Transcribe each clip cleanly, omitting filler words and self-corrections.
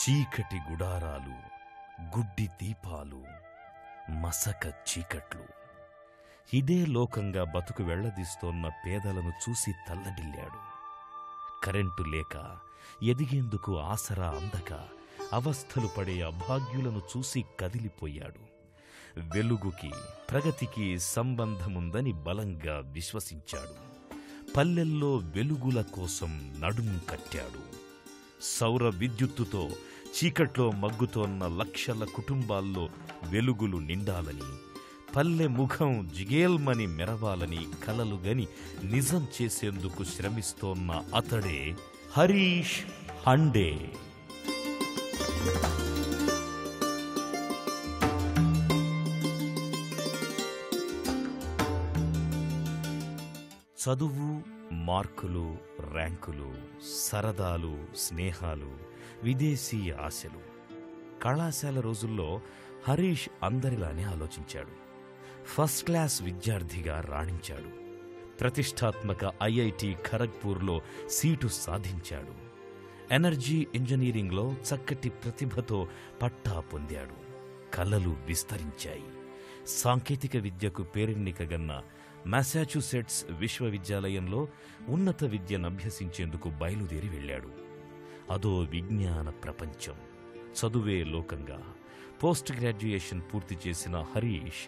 చీకటి గుడారాలు, గుడ్డి దీపాలు, మసక చీకట్లు. ఇదే లోకంగా బతుకు వెళ్లదీస్తోన్న పేదలను చూసి తల్లడిల్లాడు. కరెంటు లేక, ఎదిగేందుకు ఆసరా అందక అవస్థలు పడే అభాగ్యులను చూసి కదిలిపోయాడు. వెలుగుకి, ప్రగతికి సంబంధముందని బలంగా విశ్వసించాడు. పల్లెల్లో వెలుగుల కోసం నడుం కట్టాడు. సౌర విద్యుత్తుతో చీకట్లో మగ్గుతోన్న లక్షల కుటుంబాల్లో వెలుగులు నిండాలని, పల్లె ముఖం జిగేల్మని మెరవాలని కలలుగని నిజం చేసేందుకు శ్రమిస్తోన్న అతడే హరీష్ హండే. చదువు, మార్కులు, ర్యాంకులు, సరదాలు, స్నేహాలు, విదేశీ ఆశలు. కళాశాల రోజుల్లో హరీష్ అందరిలానే ఆలోచించాడు. ఫస్ట్ క్లాస్ విద్యార్థిగా రాణించాడు. ప్రతిష్టాత్మక ఐఐటి ఖరగ్పూర్లో సీటు సాధించాడు. ఎనర్జీ ఇంజనీరింగ్లో చక్కటి ప్రతిభతో పట్టా పొందాడు. కలలు విస్తరించాయి. సాంకేతిక విద్యకు పేరెన్నికగన్న మాసాచ్యూసెట్స్ విశ్వవిద్యాలయంలో ఉన్నత విద్యనభ్యసించేందుకు బయలుదేరి వెళ్లాడు. అదో విజ్ఞాన ప్రపంచం, చదువే లోకంగా. పోస్ట్ గ్రాడ్యుయేషన్ పూర్తి చేసిన హరీష్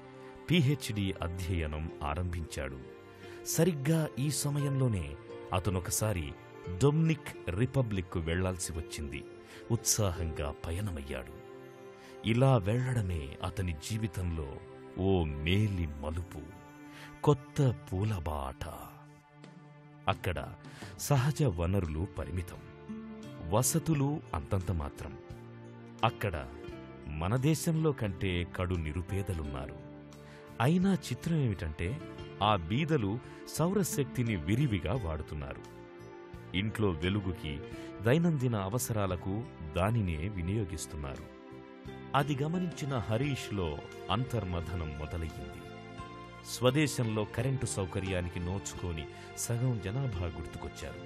పిహెచ్డి అధ్యయనం ఆరంభించాడు. సరిగ్గా ఈ సమయంలోనే అతనొకసారి డొమినిక్ రిపబ్లిక్కు వెళ్లాల్సి వచ్చింది. ఉత్సాహంగా పయనమయ్యాడు. ఇలా వెళ్లడమే అతని జీవితంలో ఓ మేలి మలుపు, కొత్త పూలబాట. అక్కడ సహజ వనరులు పరిమితం, వసతులు అంతంత మాత్రం. అక్కడ మన దేశంలో కంటే కడు నిరుపేదలున్నారు. అయినా చిత్రం ఏమిటంటే ఆ బీదలు సౌరశక్తిని విరివిగా వాడుతున్నారు. ఇంట్లో వెలుగుకి, దైనందిన అవసరాలకు దానినే వినియోగిస్తున్నారు. అది గమనించిన హరీష్లో అంతర్మథనం మొదలయ్యింది. స్వదేశంలో కరెంటు సౌకర్యానికి నోచుకొని సగం జనాభా గుర్తుకొచ్చారు.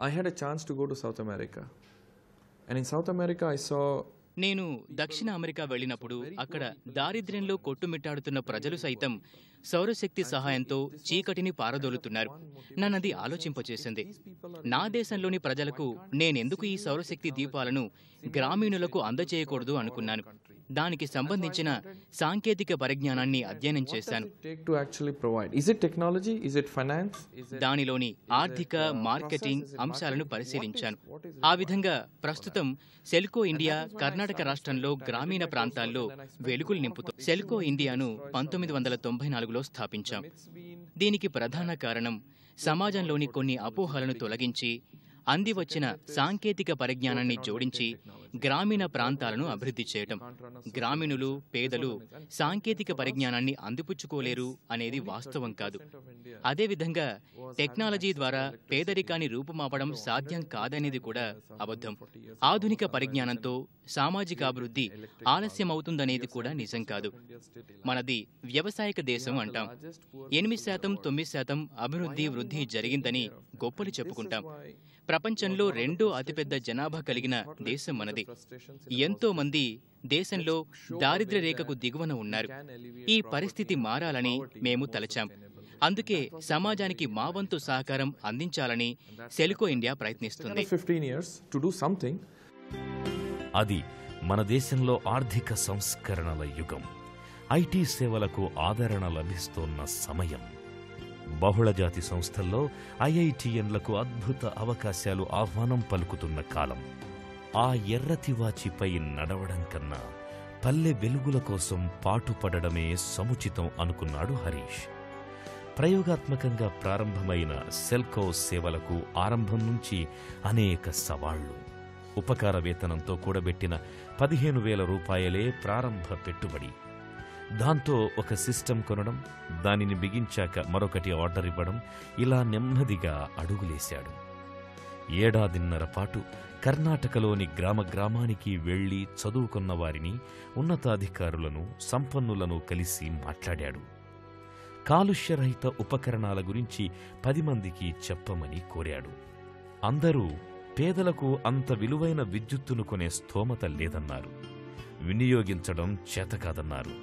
I had a chance to go to South America. And in South America I saw నేను దక్షిణ అమెరికా వెళ్ళినప్పుడు అక్కడ దారిద్ర్యంలో కొట్టుమిట్టాడుతున్న ప్రజలు సైతం సౌరశక్తి సహాయంతో చీకటిని పారదోలుతున్నారు. నన్నది ఆలోచింపచేసింది. నా దేశంలోని ప్రజలకు నేనెందుకు ఈ సౌరశక్తి దీపాలను గ్రామీణులకు అందజేయకూడదు అనుకున్నాను. దానికి సంబంధించిన సాంకేతిక పరిజ్ఞానాన్ని అధ్యయనం చేశాను. దానిలోని ఆర్థిక, మార్కెటింగ్ అంశాలను పరిశీలించాను. ఆ విధంగా ప్రస్తుతం సెల్కో ఇండియా కర్ణాటక రాష్ట్రంలో గ్రామీణ ప్రాంతాల్లో వెలుగులు నింపుతోంది. సెల్కో ఇండియాను 1994లో స్థాపించాం. దీనికి ప్రధాన కారణం సమాజంలోని కొన్ని అపోహలను తొలగించి, అందివచ్చిన సాంకేతిక పరిజ్ఞానాన్ని జోడించి గ్రామీణ ప్రాంతాలను అభివృద్ధి చేయటం. గ్రామీణులు, పేదలు సాంకేతిక పరిజ్ఞానాన్ని అందిపుచ్చుకోలేరు అనేది వాస్తవం కాదు. అదేవిధంగా టెక్నాలజీ ద్వారా పేదరికాన్ని రూపుమాపడం సాధ్యం కాదనేది కూడా అబద్ధం. ఆధునిక పరిజ్ఞానంతో సామాజిక అభివృద్ధి ఆలస్యమవుతుందనేది కూడా నిజం కాదు. మనది వ్యవసాయక దేశం అంటాం. 8%, 9% అభివృద్ధి, వృద్ధి జరిగిందని గొప్పలు చెప్పుకుంటాం. ప్రపంచంలో రెండో అతిపెద్ద జనాభా కలిగిన దేశం మనది. ఎంతో మంది దేశంలో దారిద్ర్య రేఖకు దిగువన ఉన్నారు. ఈ పరిస్థితి మారాలని మేము తలచాం. అందుకే సమాజానికి మా వంతు సహకారం అందించాలని సెల్కో ఇండియా ప్రయత్నిస్తుంది. అది మన దేశంలో ఆర్థిక సంస్కరణల యుగం. ఐటీ సేవలకు ఆదరణ లభిస్తోన్న సమయం. బహుళజాతి సంస్థల్లో ఐఐటిఎన్లకు అద్భుత అవకాశాలు ఆహ్వానం పలుకుతున్న కాలం. ఆ ఎర్రతివాచిపై నడవడం కన్నా పల్లె వెలుగుల కోసం పాటుపడడమే సముచితం అనుకున్నాడు హరీష్. ప్రయోగాత్మకంగా ప్రారంభమైన సెల్కో సేవలకు ఆరంభం నుంచి అనేక సవాళ్లు. ఉపకార వేతనంతో కూడబెట్టిన 15,000 రూపాయలే ప్రారంభ పెట్టుబడి. దాంతో ఒక సిస్టమ్ కొనడం, దానిని బిగించాక మరొకటి ఆర్డర్ ఇవ్వడం, ఇలా నెమ్మదిగా అడుగులేశాడు. ఏడాదిన్నర పాటు కర్ణాటకలోని గ్రామానికి వెళ్లి చదువుకున్న వారిని, ఉన్నతాధికారులను, సంపన్నులను కలిసి మాట్లాడాడు. కాలుష్యరహిత ఉపకరణాల గురించి 10 మందికి చెప్పమని కోరాడు. అందరూ పేదలకు అంత విలువైన విద్యుత్తును కొనే స్థోమత లేదన్నారు. వినియోగించడం చేతకాదన్నారు.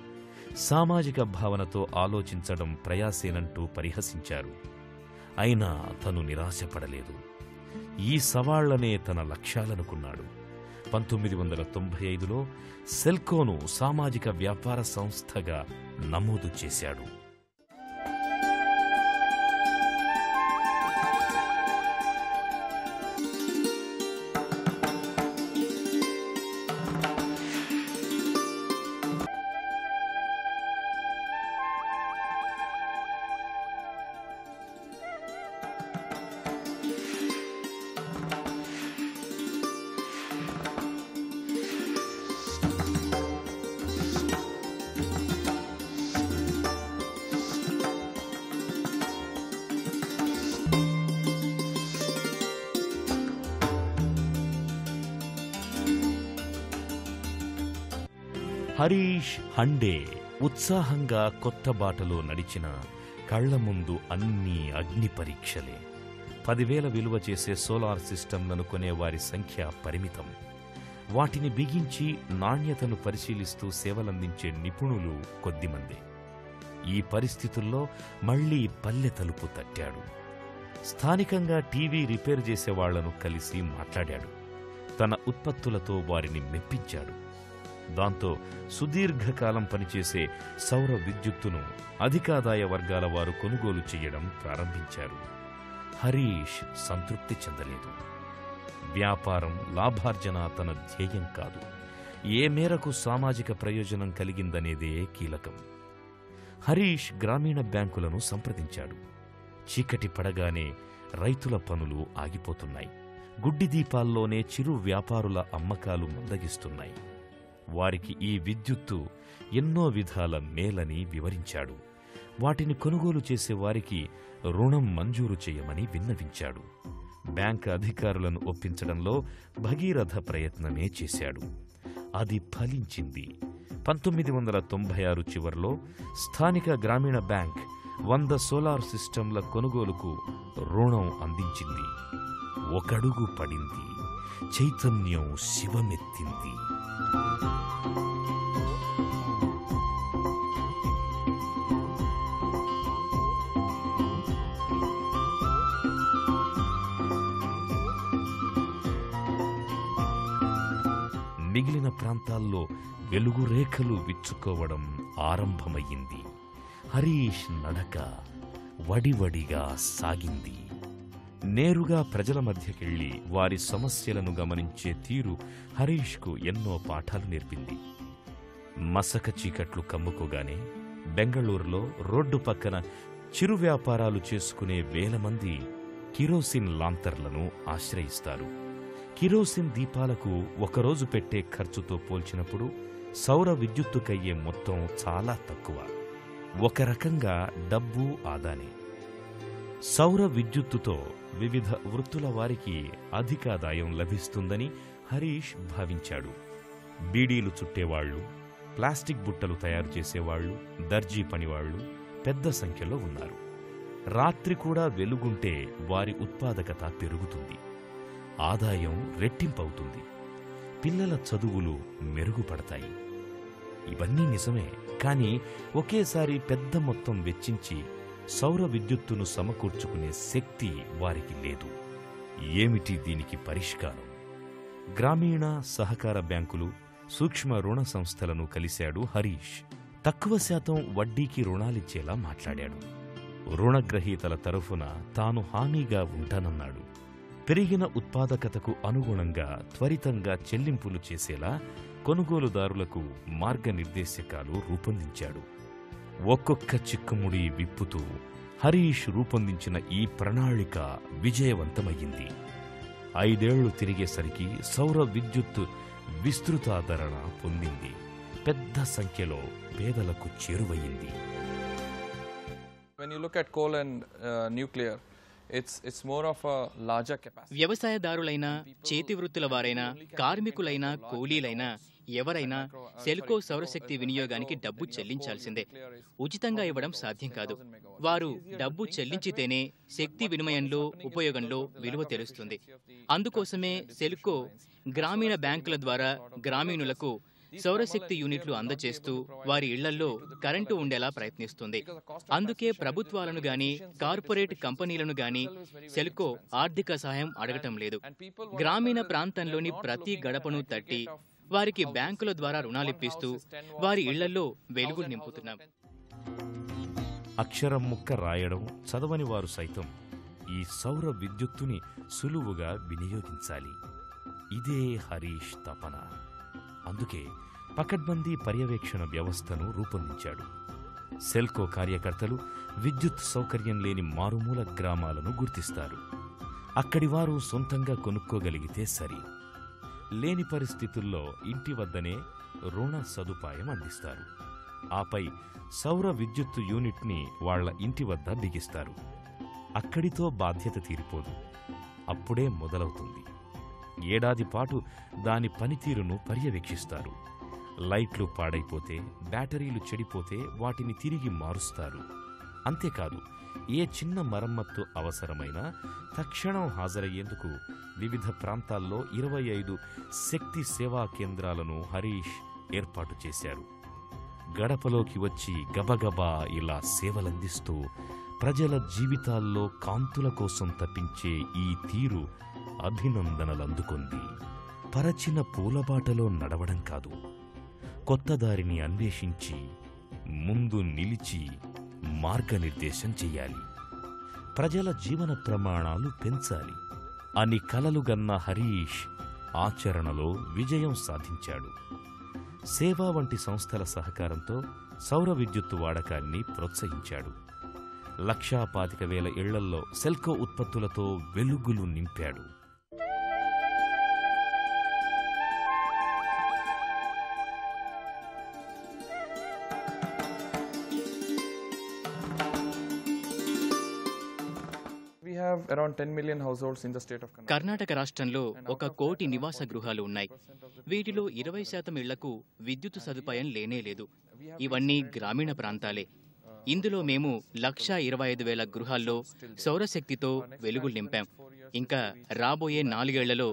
సామాజిక భావనతో ఆలోచించడం ప్రయాసేనంటూ పరిహసించారు. అయినా తను నిరాశపడలేదు. ఈ సవాళ్లనే తన లక్ష్యాలనుకున్నాడు. 1995లో సెల్కోను సామాజిక వ్యాపార సంస్థగా నమోదు చేశాడు. హరీష్ హండే ఉత్సాహంగా కొత్త బాటలో నడిచిన కళ్ల ముందు అన్నీ అగ్ని పరీక్షలే. 10,000 విలువ చేసే సోలార్ సిస్టంలను కొనేవారి సంఖ్య పరిమితం. వాటిని బిగించి నాణ్యతను పరిశీలిస్తూ సేవలందించే నిపుణులు కొద్దిమందే. ఈ పరిస్థితుల్లో మళ్లీ పల్లె తలుపు తట్టాడు. స్థానికంగా టీవీ రిపేర్ చేసేవాళ్లను కలిసి మాట్లాడాడు. తన ఉత్పత్తులతో వారిని మెప్పించాడు. దాంతో సుదీర్ఘకాలం పనిచేసే సౌర విద్యుత్తును అధికాదాయ వర్గాల వారు కొనుగోలు చేయడం ప్రారంభించారు. హరీష్ సంతృప్తి చెందలేదు. వ్యాపారం, లాభార్జన తన ధ్యేయం కాదు. ఏ మేరకు సామాజిక ప్రయోజనం కలిగిందనేదే కీలకం. హరీష్ గ్రామీణ బ్యాంకులను సంప్రదించాడు. చీకటి పడగానే రైతుల పనులు ఆగిపోతున్నాయి. గుడ్డి దీపాల్లోనే చిరు వ్యాపారుల అమ్మకాలు మందగిస్తున్నాయి. వారికి ఈ విద్యుత్తు ఎన్నో విధాల మేలని వివరించాడు. వాటిని కొనుగోలు చేసేవారికి రుణం మంజూరు చేయమని విన్నవించాడు. బ్యాంక్ అధికారులను ఒప్పించడంలో భగీరథ ప్రయత్నమే చేశాడు. అది ఫలించింది. 1996 చివర్లో స్థానిక గ్రామీణ బ్యాంక్ 100 సోలార్ సిస్టంల కొనుగోలుకు రుణం అందించింది. ఒకడుగు పడింది. చైతన్యం శివమెత్తింది. మిగిలిన ప్రాంతాల్లో వెలుగు రేఖలు విచ్చుకోవడం ఆరంభమయ్యింది. హరీష్ నడక వడివడిగా సాగింది. నేరుగా ప్రజల మధ్యకెళ్లి వారి సమస్యలను గమనించే తీరు హరీష్కు ఎన్నో పాఠాలు నేర్పింది. మసక చీకట్లు కమ్ముకోగానే బెంగళూరులో రోడ్డు పక్కన చిరు వ్యాపారాలు చేసుకునే 1000 మంది కిరోసిన్ లాంతర్లను ఆశ్రయిస్తారు. కిరోసిన్ దీపాలకు ఒకరోజు పెట్టే ఖర్చుతో పోల్చినప్పుడు సౌర విద్యుత్తుకయ్యే మొత్తం చాలా తక్కువ. ఒక రకంగా డబ్బు ఆదానే. సౌర విద్యుత్తుతో వివిధ వృత్తుల వారికి అధికాదాయం లభిస్తుందని హరీష్ భావించాడు. బీడీలు చుట్టేవాళ్లు, ప్లాస్టిక్ బుట్టలు తయారు చేసేవాళ్లు, దర్జీ పనివాళ్లు పెద్ద సంఖ్యలో ఉన్నారు. రాత్రి కూడా వెలుగుంటే వారి ఉత్పాదకత పెరుగుతుంది. ఆదాయం రెట్టింపవుతుంది. పిల్లల చదువులు మెరుగుపడతాయి. ఇవన్నీ నిజమే. కానీ ఒకేసారి పెద్ద మొత్తం వెచ్చించి సౌర విద్యుత్తును సమకూర్చుకునే శక్తి వారికి లేదు. ఏమిటి దీనికి పరిష్కారం? గ్రామీణ సహకార బ్యాంకులు, సూక్ష్మ రుణ సంస్థలను కలిశాడు హరీష్. తక్కువ శాతం వడ్డీకి రుణాలిచ్చేలా మాట్లాడాడు. రుణగ్రహీతల తరఫున తాను హామీగా ఉంటానన్నాడు. పెరిగిన ఉత్పాదకతకు అనుగుణంగా త్వరితంగా చెల్లింపులు చేసేలా కొనుగోలుదారులకు మార్గనిర్దేశకాలు రూపొందించాడు. ఒక్కొక్క చిక్కుముడి విప్పుతూ హరీష్ రూపొందించిన ఈ ప్రణాళిక విజయవంతమయ్యింది. 5 ఏళ్లు తిరిగేసరికి సౌర విద్యుత్ విస్తృతాదరణ పొందింది. పెద్ద సంఖ్యలో పేదలకు చేరువయ్యింది. When you look at coal and nuclear, it's more of a larger capacity. వ్యవసాయదారులైనా, చేతి వృత్తుల వారైనా, కార్మికులైనా, కూలీలైనా ఎవరైనా సెల్కో సౌరశక్తి వినియోగానికి డబ్బు చెల్లించాల్సిందే. ఉచితంగా ఇవ్వడం సాధ్యం కాదు. వారు డబ్బు చెల్లించితేనే శక్తి వినిమయంలో ఉపయోగంలో విలువ తెలుస్తుంది. అందుకోసమే సెల్కో గ్రామీణ బ్యాంకుల ద్వారా గ్రామీణులకు సౌరశక్తి యూనిట్లు అందజేస్తూ వారి ఇళ్లల్లో కరెంటు ఉండేలా ప్రయత్నిస్తుంది. అందుకే ప్రభుత్వాలను గాని కార్పొరేట్ కంపెనీలను గాని సెల్కో ఆర్థిక సహాయం అడగటం లేదు. గ్రామీణ ప్రాంతంలోని ప్రతి గడపను తట్టి వారికి బ్యాంకుల ద్వారా రుణాలిప్పిస్తూ వారి ఇళ్లల్లో వెలుగులు నింపుతున్నాం. అక్షరం ముక్క రాయడం చదవని వారు సైతం ఈ సౌర విద్యుత్తుని సులువుగా వినియోగించాలి. ఇదే హరీష్ తపన. అందుకే పకడ్బందీ పర్యవేక్షణ వ్యవస్థను రూపొందించాడు. సెల్కో కార్యకర్తలు విద్యుత్ సౌకర్యం లేని మారుమూల గ్రామాలను గుర్తిస్తారు. అక్కడి వారు సొంతంగా కొనుక్కోగలిగితే సరి. లేని పరిస్థితుల్లో ఇంటి వద్దనే రుణ సదుపాయం అందిస్తారు. ఆపై సౌర విద్యుత్తు యూనిట్ని వాళ్ల ఇంటి వద్ద బిగిస్తారు. అక్కడితో బాధ్యత తీరిపోదు, అప్పుడే మొదలవుతుంది. ఏడాది పాటు దాని పనితీరును పర్యవేక్షిస్తారు. లైట్లు పాడైపోతే, బ్యాటరీలు చెడిపోతే వాటిని తిరిగి మారుస్తారు. అంతేకాదు, ఏ చిన్న మరమ్మత్తు అవసరమైనా తక్షణం హాజరయ్యేందుకు వివిధ ప్రాంతాల్లో 25 శక్తి సేవా కేంద్రాలను హరీష్ ఏర్పాటు చేశారు. గడపలోకి వచ్చి గబగబా ఇలా సేవలందిస్తూ ప్రజల జీవితాల్లో కాంతుల కోసం తప్పించే ఈ తీరు అభినందనలందుకుంది. పరచిన పూలబాటలో నడవడం కాదు, కొత్త దారిని అన్వేషించి ముందు నిలిచి మార్గనిర్దేశం చెయ్యాలి. ప్రజల జీవన ప్రమాణాలు పెంచాలి అని కలలుగన్న హరీష్ ఆచరణలో విజయం సాధించాడు. సేవా వంటి సంస్థల సహకారంతో సౌర విద్యుత్తు వాడకాన్ని ప్రోత్సహించాడు. 1,25,000 ఇళ్లల్లో సెల్కో ఉత్పత్తులతో వెలుగులు నింపాడు. కర్ణాటక రాష్ట్రంలో 1 కోటి నివాస గృహాలు ఉన్నాయి. వీటిలో 20% ఇళ్లకు విద్యుత్ సదుపాయం లేనేలేదు. ఇవన్నీ గ్రామీణ ప్రాంతాలే. ఇందులో మేము 1,25,000 గృహాల్లో సౌరశక్తితో వెలుగులు నింపాం. ఇంకా రాబోయే 4 ఏళ్లలో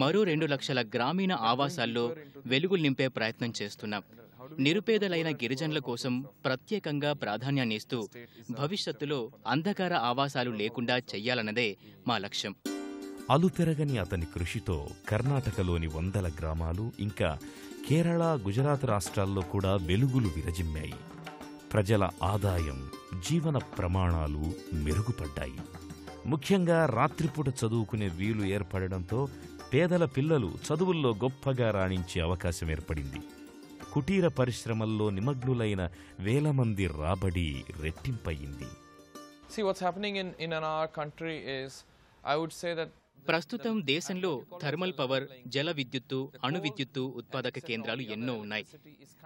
మరో 2 లక్షల గ్రామీణ ఆవాసాల్లో వెలుగులు నింపే ప్రయత్నం చేస్తున్నాం. నిరుపేదలైన గిరిజనుల కోసం ప్రత్యేకంగా ప్రాధాన్యాన్నిస్తూ భవిష్యత్తులో అంధకార ఆవాసాలు లేకుండా చెయ్యాలన్నదే మా లక్ష్యం. అలుపెరగని అతని కృషితో కర్ణాటకలోని 100 గ్రామాలు, ఇంకా కేరళ, గుజరాత్ రాష్ట్రాల్లో కూడా వెలుగులు విరజిమ్మాయి. ప్రజల ఆదాయం, జీవన ప్రమాణాలు మెరుగుపడ్డాయి. ముఖ్యంగా రాత్రిపూట చదువుకునే వీలు ఏర్పడడంతో పేదల పిల్లలు చదువుల్లో గొప్పగా రాణించే అవకాశం ఏర్పడింది. కుటీర పరిశ్రమల్లో నిమగ్నులైన వేల మంది రాబడి రెట్టింపయింది. ప్రస్తుతం దేశంలో థర్మల్ పవర్, జల విద్యుత్తు, అణు విద్యుత్తు ఉత్పాదక కేంద్రాలు ఎన్నో ఉన్నాయి.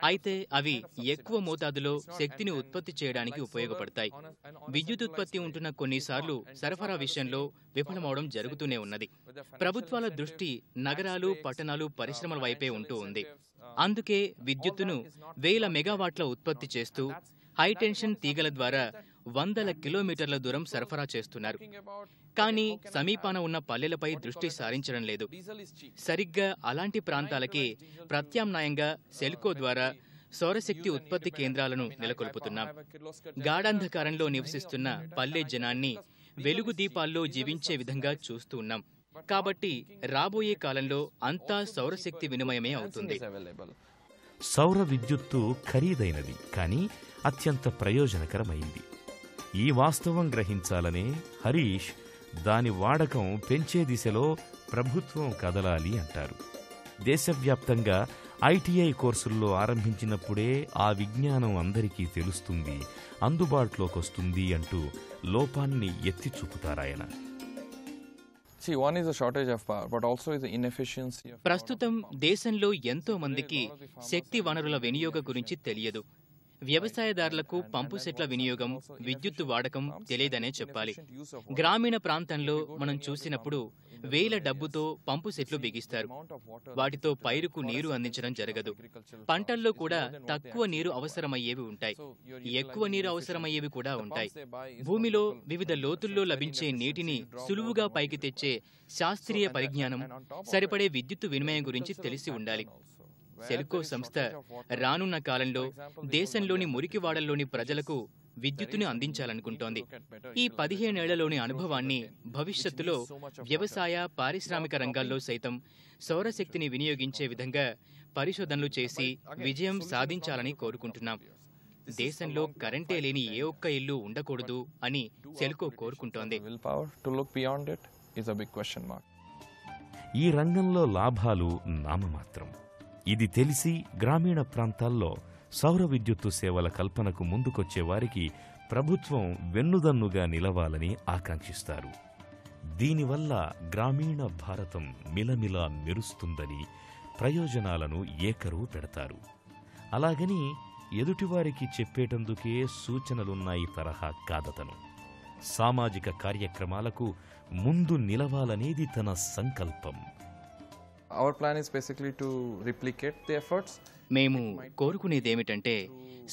అయితే అవి ఎక్కువ మోతాదులో శక్తిని ఉత్పత్తి చేయడానికి ఉపయోగపడతాయి. విద్యుత్ ఉత్పత్తి ఉంటున్న కొన్నిసార్లు సరఫరా విషయంలో విఫలమవడం జరుగుతూనే ఉన్నది. ప్రభుత్వాల దృష్టి నగరాలు, పట్టణాలు, పరిశ్రమల వైపే ఉంటూ ఉంది. అందుకే విద్యుత్తును 1000 మెగావాట్ల ఉత్పత్తి చేస్తూ హైటెన్షన్ తీగల ద్వారా 100 కిలోమీటర్ల దూరం సరఫరా చేస్తున్నారు. కానీ సమీపాన ఉన్న పల్లెలపై దృష్టి సారించడం లేదు. సరిగ్గా అలాంటి ప్రాంతాలకే ప్రత్యామ్నాయంగా సెల్కో ద్వారా సౌరశక్తి ఉత్పత్తి కేంద్రాలను నెలకొల్పుతున్నాం. గాఢాంధకారంలో నివసిస్తున్న పల్లె జనాన్ని వెలుగు దీపాల్లో జీవించే విధంగా చూస్తూ ఉన్నాం. కాబట్టి రాబోయే కాలంలో అంతా సౌరశక్తి వినిమయమే అవుతుంది. సౌర విద్యుత్తు ఖరీదైనది, కానీ అత్యంత ప్రయోజనకరమైంది. ఈ వాస్తవం గ్రహించాలనే హరీష్ దాని వాడకం పెంచే దిశలో ప్రభుత్వం కదలాలి అంటారు. దేశవ్యాప్తంగా ఐటీఐ కోర్సుల్లో ఆరంభించినప్పుడే ఆ విజ్ఞానం అందరికీ తెలుస్తుంది, అందుబాటులోకొస్తుంది అంటూ లోపాన్ని ఎత్తి చూపుతారాయన. ప్రస్తుతం దేశంలో ఎంతో మందికి శక్తి వనరుల వినియోగం గురించి తెలియదు. వ్యవసాయదారులకు పంపు సెట్ల వినియోగం, విద్యుత్తు వాడకం తెలియదనే చెప్పాలి. గ్రామీణ ప్రాంతంలో మనం చూసినప్పుడు వేల డబ్బుతో పంపు సెట్లు బిగిస్తారు. వాటితో పైరుకు నీరు అందించడం జరగదు. పంటల్లో కూడా తక్కువ నీరు అవసరమయ్యేవి ఉంటాయి, ఎక్కువ నీరు అవసరమయ్యేవి కూడా ఉంటాయి. భూమిలో వివిధ లోతుల్లో లభించే నీటిని సులువుగా పైకి తెచ్చే శాస్త్రీయ పరిజ్ఞానం, సరిపడే విద్యుత్తు వినిమయం గురించి తెలిసి ఉండాలి. సెల్కో సంస్థ రానున్న కాలంలో దేశంలోని మురికివాడల్లోని ప్రజలకు విద్యుత్తుని అందించాలనుకుంటోంది. ఈ 15 ఏళ్లలోని అనుభవాన్ని భవిష్యత్తులో వ్యవసాయ, పారిశ్రామిక రంగాల్లో సైతం సౌరశక్తిని వినియోగించే విధంగా పరిశోధనలు చేసి విజయం సాధించాలని కోరుకుంటున్నాం. దేశంలో కరెంటే లేని ఏ ఒక్క ఇల్లు ఉండకూడదు అని సెల్కో కోరుకుంటోంది. ఈ రంగంలో లాభాలు నామమాత్రం. ఇది తెలిసి గ్రామీణ ప్రాంతాల్లో సౌర విద్యుత్తు సేవల కల్పనకు ముందుకొచ్చే వారికి ప్రభుత్వం వెన్నుదన్నుగా నిలవాలని ఆకాంక్షిస్తారు. దీనివల్ల గ్రామీణ భారతం మిలమిలా మెరుస్తుందని ప్రయోజనాలను ఏకరువు పెడతారు. అలాగని ఎదుటివారికి చెప్పేటందుకే సూచనలున్నాయి తరహా కాదతను. సామాజిక కార్యక్రమాలకు ముందు నిలవాలనేది తన సంకల్పం. Our plan is basically to replicate the efforts. మేము కోరుకునేదేమిటంటే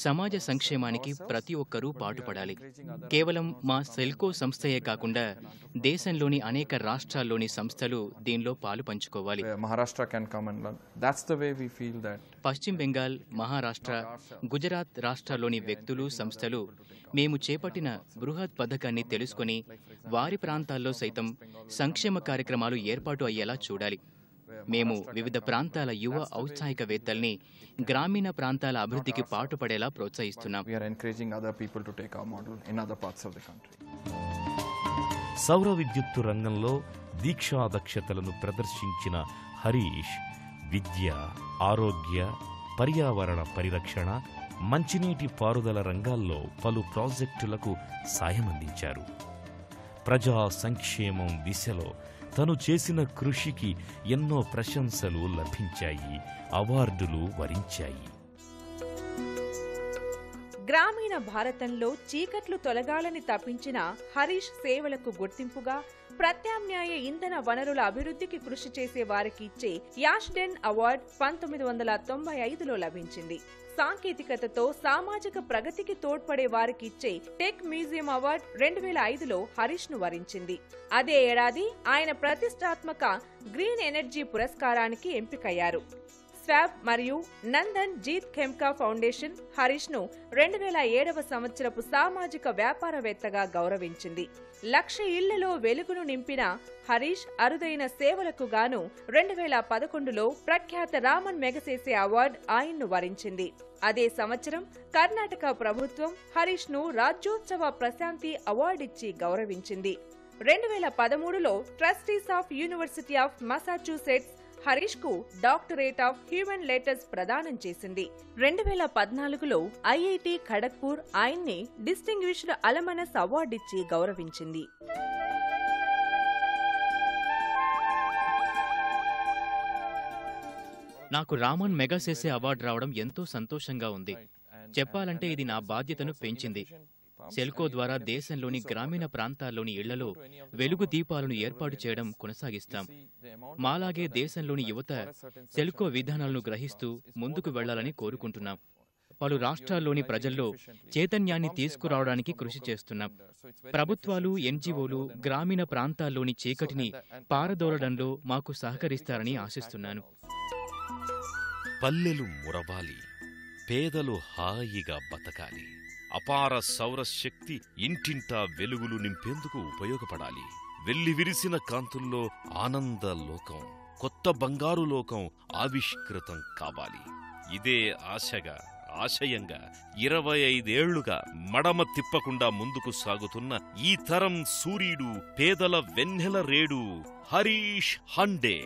సమాజ సంక్షేమానికి ప్రతి ఒక్కరూ పాటుపడాలి. కేవలం మా సెల్కో సంస్థయే కాకుండా దేశంలోని అనేక రాష్ట్రాల్లోని సంస్థలు దీనిలో పాలు పంచుకోవాలి. పశ్చిమ బెంగాల్, మహారాష్ట్ర, గుజరాత్ రాష్ట్రాల్లోని వ్యక్తులు, సంస్థలు మేము చేపట్టిన బృహత్ పథకాన్ని తెలుసుకొని వారి ప్రాంతాల్లో సైతం సంక్షేమ కార్యక్రమాలు ఏర్పాటు అయ్యేలా చూడాలి. మేము వివిధ ప్రాంతాల యువ ఔత్సాహికవేత్తల్ని గ్రామీణ ప్రాంతాల అభివృద్ధికి పాటుపడేలా ప్రోత్సహిస్తున్నాం. సౌర విద్యుత్తు రంగంలో దీక్షాదక్షతలను ప్రదర్శించిన హరీష్ విద్య, ఆరోగ్య, పర్యావరణ పరిరక్షణ, మంచినీటి పారుదల రంగాల్లో పలు ప్రాజెక్టులకు సాయమందించారు. ప్రజా సంక్షేమం దిశలో తను చేసిన కృషికి ఎన్నో ప్రశంసలు లభించాయి, అవార్డులు వరించాయి. గ్రామీణ భారతంలో చీకట్లు తొలగాలని తప్పించిన హరీష్ సేవలకు గుర్తింపుగా ప్రత్యామ్నాయ ఇంధన వనరుల అభివృద్ధికి కృషి చేసే వారికి ఇచ్చే యాష్డెన్ అవార్డు 1995లో లభించింది. సాంకేతికతతో సామాజిక ప్రగతికి తోడ్పడే వారికి ఇచ్చే టెక్ మ్యూజియం అవార్డు 2005లో హరీష్ ను వరించింది. అదే ఏడాది ఆయన ప్రతిష్టాత్మక గ్రీన్ ఎనర్జీ పురస్కారానికి ఎంపికయ్యారు. స్వాబ్ మరియు నందన్ జీత్ ఖెమ్కా ఫౌండేషన్ హరీష్ ను 2007వ సంవత్సరపు సామాజిక వ్యాపారవేత్తగా గౌరవించింది. 1,00,000 ఇళ్లలో వెలుగును నింపిన హరీష్ అరుదైన సేవలకు గాను 2011లో ప్రఖ్యాత రామన్ మెగసెసే అవార్డు ఆయన్ను వరించింది. అదే సంవత్సరం కర్ణాటక ప్రభుత్వం హరీష్ ను రాజ్యోత్సవ ప్రశాంతి అవార్డిచ్చి గౌరవించింది. 2013లో trustees of university of Massachusetts Harish కు డాక్టరేట్ ఆఫ్ హ్యూమన్ లెటర్స్ ప్రదానం చేసింది. 2014లో ఐఐటి ఖడగ్పూర్ ఆయన్ని డిస్టింగ్విష్డ్ అలమనస్ అవార్డిచ్చి గౌరవించింది. నాకు రామన్ మెగాసెసే అవార్డు రావడం ఎంతో సంతోషంగా ఉంది. చెప్పాలంటే ఇది నా బాధ్యతను పెంచింది. సెల్కో ద్వారా దేశంలోని గ్రామీణ ప్రాంతాల్లోని ఇళ్లలో వెలుగు దీపాలను ఏర్పాటు చేయడం కొనసాగిస్తాం. మాలాగే దేశంలోని యువత సెల్కో విధానాలను గ్రహిస్తూ ముందుకు వెళ్లాలని కోరుకుంటున్నాం. పలు రాష్ట్రాల్లోని ప్రజల్లో చైతన్యాన్ని తీసుకురావడానికి కృషి చేస్తున్నాం. ప్రభుత్వాలు, ఎన్జీఓలు గ్రామీణ ప్రాంతాల్లోని చీకటిని పారదోలడంలో మాకు సహకరిస్తారని ఆశిస్తున్నాను. పల్లెలు మురవాలి, పేదలు హాయిగా బతకాలి. అపార సౌరశక్తి ఇంటింటా వెలుగులు నింపేందుకు ఉపయోగపడాలి. వెల్లివిరిసిన కాంతుల్లో ఆనంద లోకం, కొత్త బంగారు లోకం ఆవిష్కృతం కావాలి. ఇదే ఆశయంగా 25 ఏళ్లుగా మడమ తిప్పకుండా ముందుకు సాగుతున్న ఈ తరం సూర్యుడు, పేదల వెన్నెల రేడు హరీష్ హండే.